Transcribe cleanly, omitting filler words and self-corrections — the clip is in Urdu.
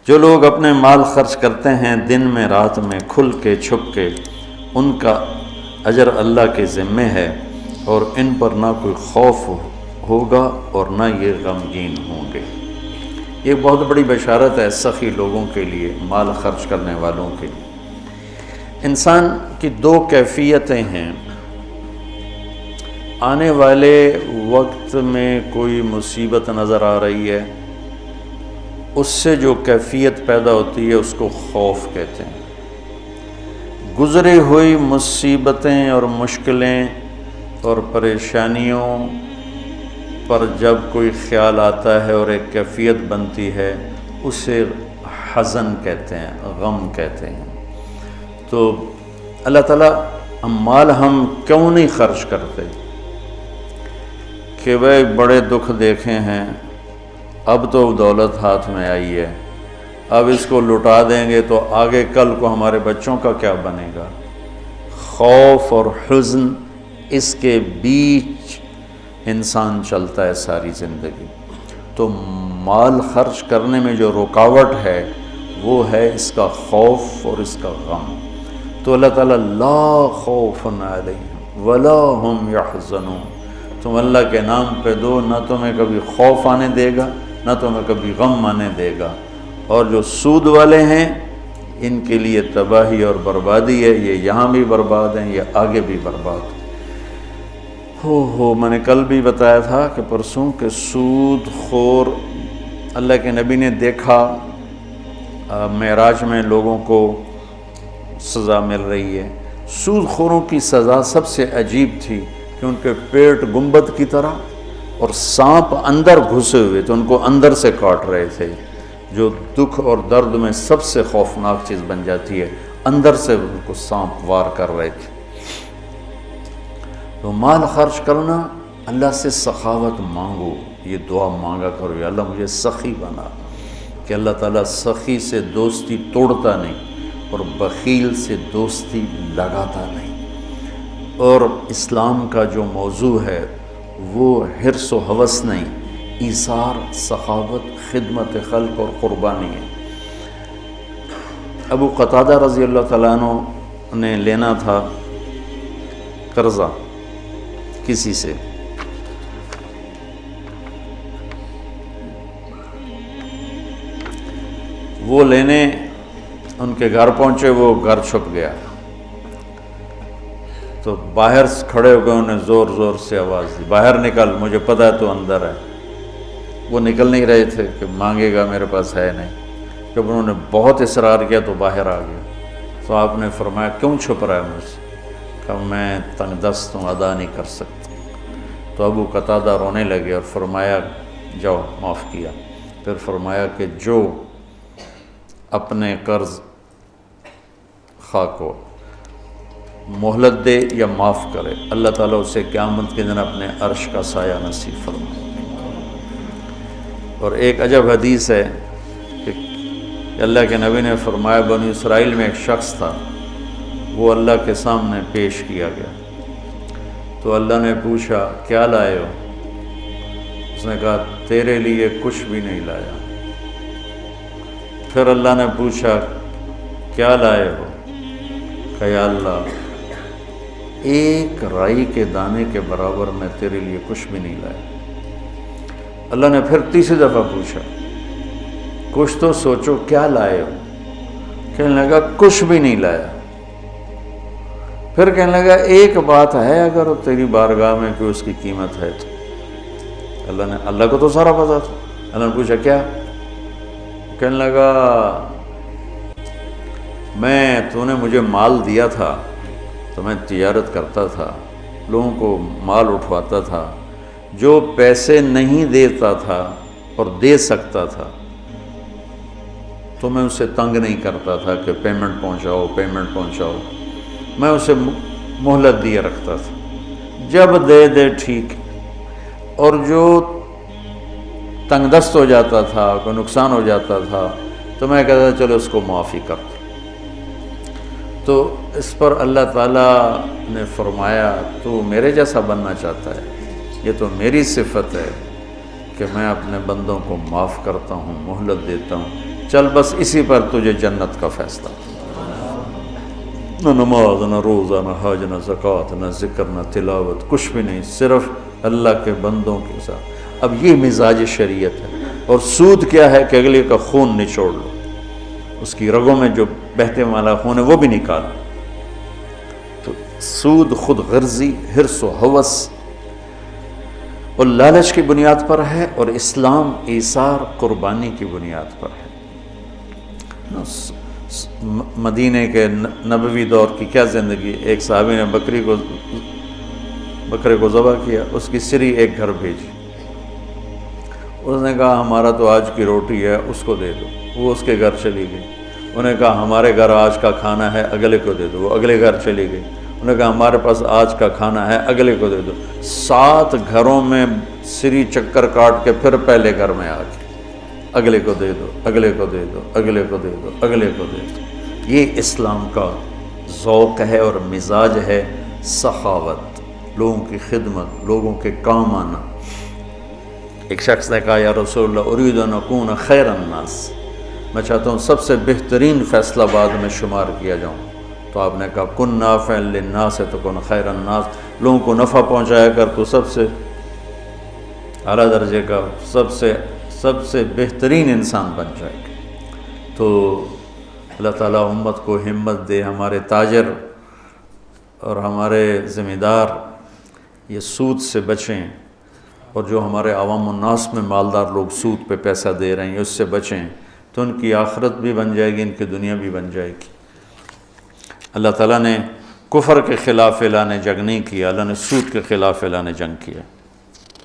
جو لوگ اپنے مال خرچ کرتے ہیں دن میں رات میں کھل کے چھپ کے، ان کا اجر اللہ کے ذمے ہے، اور ان پر نہ کوئی خوف ہوگا اور نہ یہ غمگین ہوں گے۔ یہ بہت بڑی بشارت ہے سخی لوگوں کے لیے، مال خرچ کرنے والوں کے لیے۔ انسان کی دو کیفیتیں ہیں۔ آنے والے وقت میں کوئی مصیبت نظر آ رہی ہے، اس سے جو کیفیت پیدا ہوتی ہے اس کو خوف کہتے ہیں۔ گزری ہوئی مصیبتیں اور مشکلیں اور پریشانیوں پر جب کوئی خیال آتا ہے اور ایک کیفیت بنتی ہے، اسے حزن کہتے ہیں، غم کہتے ہیں۔ تو اللہ تعالیٰ مال ہم کیوں نہیں خرچ کرتے کہ بھائی بڑے دکھ دیکھے ہیں، اب تو دولت ہاتھ میں آئی ہے، اب اس کو لٹا دیں گے تو آگے کل کو ہمارے بچوں کا کیا بنے گا۔ خوف اور حزن، اس کے بیچ انسان چلتا ہے ساری زندگی۔ تو مال خرچ کرنے میں جو رکاوٹ ہے وہ ہے اس کا خوف اور اس کا غم۔ تو اللہ تعالیٰ لا خوف علیہم ولا ہم یحزنون، تم اللہ کے نام پہ دو، نہ تمہیں کبھی خوف آنے دے گا نہ تمہیں کبھی غم آنے دے گا۔ اور جو سود والے ہیں ان کے لیے تباہی اور بربادی ہے، یہ یہاں بھی برباد ہیں، یہ آگے بھی برباد ہیں۔ میں نے کل بھی بتایا تھا کہ پرسوں کہ سود خور اللہ کے نبی نے دیکھا معراج میں لوگوں کو سزا مل رہی ہے۔ سود خوروں کی سزا سب سے عجیب تھی کہ ان کے پیٹ گنبد کی طرح اور سانپ اندر گھسے ہوئے تھے، ان کو اندر سے کاٹ رہے تھے، جو دکھ اور درد میں سب سے خوفناک چیز بن جاتی ہے، اندر سے ان کو سانپ وار کر رہے تھے۔ تو مال خرچ کرنا، اللہ سے سخاوت مانگو، یہ دعا مانگا کرو، یا اللہ مجھے سخی بنا، کہ اللہ تعالیٰ سخی سے دوستی توڑتا نہیں اور بخیل سے دوستی لگاتا نہیں۔ اور اسلام کا جو موضوع ہے وہ حرص و ہوس نہیں، ایثار، سخاوت، خدمت خلق اور قربانی ہے۔ ابو قتادہ رضی اللہ تعالیٰ عنہ نے لینا تھا قرضہ کسی سے، وہ لینے ان کے گھر پہنچے، وہ گھر چھپ گیا، تو باہر کھڑے ہو گئے، انہیں زور زور سے آواز دی، باہر نکل، مجھے پتہ ہے تو اندر ہے۔ وہ نکل نہیں رہے تھے کہ مانگے گا، میرے پاس ہے نہیں۔ جب انہوں نے بہت اصرار کیا تو باہر آ گیا۔ تو آپ نے فرمایا کیوں چھپ رہا ہے مجھ سے؟ کہا میں تنگ دست ہوں، ادا نہیں کر سکتا۔ تو ابو قتادہ رونے لگے اور فرمایا جاؤ، معاف کیا۔ پھر فرمایا کہ جو اپنے قرض خواہ کو مہلت دے یا معاف کرے، اللہ تعالیٰ اسے قیامت کے دن اپنے عرش کا سایہ نصیب فرمائے۔ اور ایک عجب حدیث ہے کہ اللہ کے نبی نے فرمایا بنی اسرائیل میں ایک شخص تھا، وہ اللہ کے سامنے پیش کیا گیا، تو اللہ نے پوچھا کیا لائے ہو؟ اس نے کہا تیرے لیے کچھ بھی نہیں لایا۔ پھر اللہ نے پوچھا کیا لائے ہو؟ کہ یا اللہ ایک رائی کے دانے کے برابر میں تیرے لیے کچھ بھی نہیں لایا۔ اللہ نے پھر تیسری دفعہ پوچھا کچھ تو سوچو کیا لائے ہو؟ کہنے لگا کچھ بھی نہیں لایا۔ پھر کہنے لگا ایک بات ہے، اگر وہ تیری بارگاہ میں کوئی اس کی قیمت ہے تو۔ اللہ کو تو سارا پتا تھا۔ اللہ نے پوچھا کیا؟ کہنے لگا تو نے مجھے مال دیا تھا تو میں تجارت کرتا تھا، لوگوں کو مال اٹھواتا تھا، جو پیسے نہیں دیتا تھا اور دے سکتا تھا تو میں اسے تنگ نہیں کرتا تھا کہ پیمنٹ پہنچاؤ، میں اسے مہلت دیے رکھتا تھا، جب دے ٹھیک، اور جو تنگ دست ہو جاتا تھا، کوئی نقصان ہو جاتا تھا تو میں کہتا چلو اس کو معافی کر دو۔ تو اس پر اللہ تعالیٰ نے فرمایا تو میرے جیسا بننا چاہتا ہے؟ یہ تو میری صفت ہے کہ میں اپنے بندوں کو معاف کرتا ہوں، مہلت دیتا ہوں، چل بس اسی پر تجھے جنت کا فیصلہ، نہ نماز، نہ روزہ، نہ حج، نہ زکوٰۃ، نہ ذکر، نہ تلاوت، کچھ بھی نہیں، صرف اللہ کے بندوں کے ساتھ۔ اب یہ مزاج شریعت ہے۔ اور سود کیا ہے کہ اگلے کا خون نچوڑ لو، اس کی رگوں میں جو بہتے والا خون ہے وہ بھی نکال۔ تو سود خود غرضی، حرص و ہوس اور لالچ کی بنیاد پر ہے، اور اسلام ایثار، قربانی کی بنیاد پر ہے۔ مدینے کے نبوی دور کی کیا زندگی، ایک صحابی نے بکرے کو ذبح کیا، اس کی سری ایک گھر بھیجی، اس نے کہا ہمارا تو آج کی روٹی ہے، اس کو دے دو، وہ اس کے گھر چلی گئی۔ انہوں نے کہا ہمارے گھر آج کا کھانا ہے، اگلے کو دے دو، وہ اگلے گھر چلی گئی۔ انہوں نے کہا ہمارے پاس آج کا کھانا ہے، اگلے کو دے دو۔ 7 گھروں میں سری چکر کاٹ کے پھر پہلے گھر میں آ گئی، اگلے کو دے دو، اگلے کو دے دو، اگلے کو دے دو، اگلے کو دے دو۔ یہ اسلام کا ذوق ہے اور مزاج ہے، سخاوت، لوگوں کی خدمت، لوگوں کے کام آنا۔ ایک شخص نے کہا یا رسول اللہ ارید ان اکون خیر الناس، میں چاہتا ہوں سب سے بہترین فیصلہ بعد میں شمار کیا جاؤں۔ تو آپ نے کہا کن نافعا للناس تکن خیر الناس، لوگوں کو نفع پہنچایا کر تو سب سے اعلیٰ درجے کا، سب سے بہترین انسان بن جائے گا۔ تو اللہ تعالیٰ امت کو ہمت دے، ہمارے تاجر اور ہمارے ذمہ دار یہ سود سے بچیں، اور جو ہمارے عوام الناس میں مالدار لوگ سود پہ پیسہ دے رہے ہیں اس سے بچیں، تو ان کی آخرت بھی بن جائے گی، ان کی دنیا بھی بن جائے گی۔ اللہ تعالیٰ نے کفر کے خلاف اعلان جنگ نہیں کیا، اللہ نے سود کے خلاف اعلان جنگ کیا۔